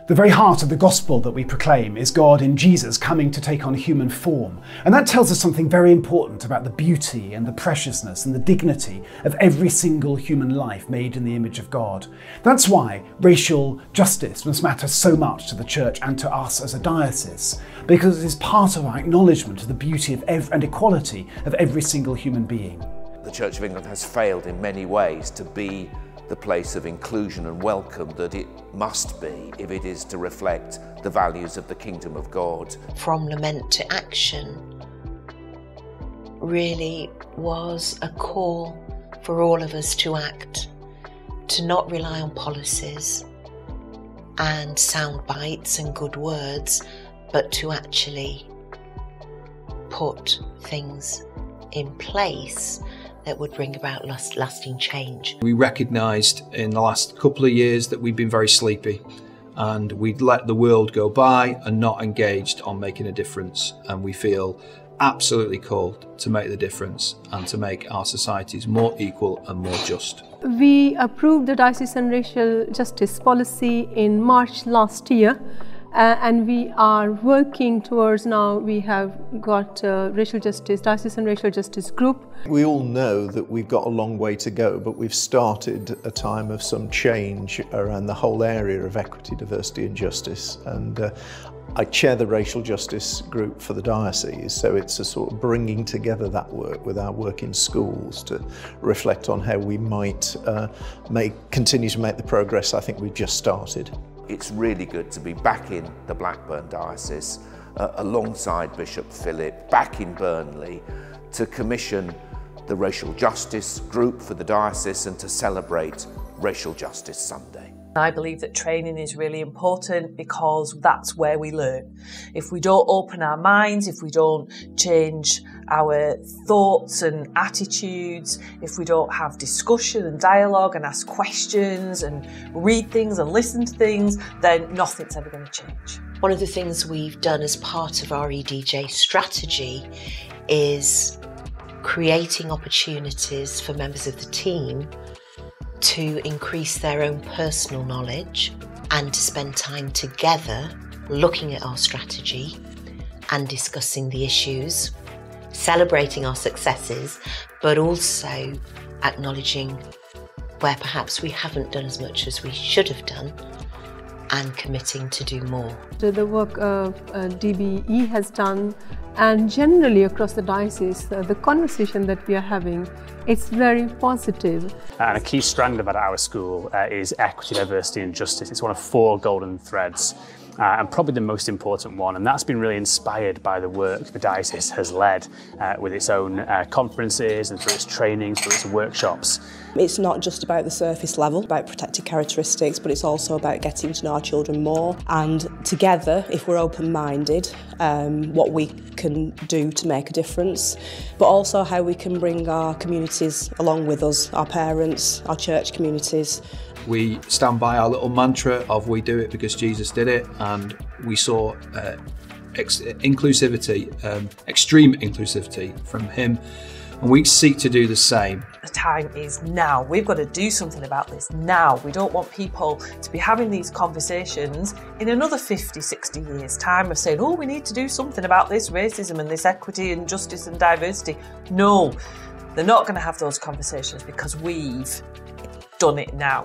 The very heart of the gospel that we proclaim is God in Jesus coming to take on human form. And that tells us something very important about the beauty and the preciousness and the dignity of every single human life made in the image of God. That's why racial justice must matter so much to the Church and to us as a diocese, because it is part of our acknowledgement of the beauty of and equality of every single human being. The Church of England has failed in many ways to be the place of inclusion and welcome that it must be if it is to reflect the values of the Kingdom of God. From lament to action really was a call for all of us to act, to not rely on policies and sound bites and good words, but to actually put things in place that would bring about lasting change. We recognised in the last couple of years that we'd been very sleepy and we'd let the world go by and not engaged on making a difference, and we feel absolutely called to make the difference and to make our societies more equal and more just. We approved the Diocesan Racial Justice Policy in March last year. And we are working towards, now we have got racial justice, Diocesan Racial Justice Group. We all know that we've got a long way to go, but we've started a time of some change around the whole area of equity, diversity and justice. And I chair the Racial Justice Group for the Diocese, so it's a sort of bringing together that work with our work in schools to reflect on how we might continue to make the progress I think we've just started. It's really good to be back in the Blackburn Diocese alongside Bishop Philip, back in Burnley, to commission the Racial Justice Group for the Diocese and to celebrate Racial Justice Sunday. I believe that training is really important because that's where we learn. If we don't open our minds, if we don't change our thoughts and attitudes, if we don't have discussion and dialogue and ask questions and read things and listen to things, then nothing's ever going to change. One of the things we've done as part of our EDJ strategy is creating opportunities for members of the team to increase their own personal knowledge and to spend time together looking at our strategy and discussing the issues, celebrating our successes, but also acknowledging where perhaps we haven't done as much as we should have done and committing to do more. The work DBE has done, and generally across the diocese, the conversation that we are having, it's very positive. And a key strand about our school is equity, diversity and justice. It's one of 4 golden threads. And probably the most important one, and that's been really inspired by the work the diocese has led with its own conferences and through its trainings, through its workshops. It's not just about the surface level, about protected characteristics, but it's also about getting to know our children more, and together, if we're open-minded, what we can do to make a difference, but also how we can bring our communities along with us, our parents, our church communities. We stand by our little mantra of we do it because Jesus did it, and we saw inclusivity, extreme inclusivity from him, and we seek to do the same. The time is now. We've got to do something about this now. We don't want people to be having these conversations in another 50, 60 years' time of saying, oh, we need to do something about this racism and this equity and justice and diversity. No, they're not going to have those conversations because we've done it now.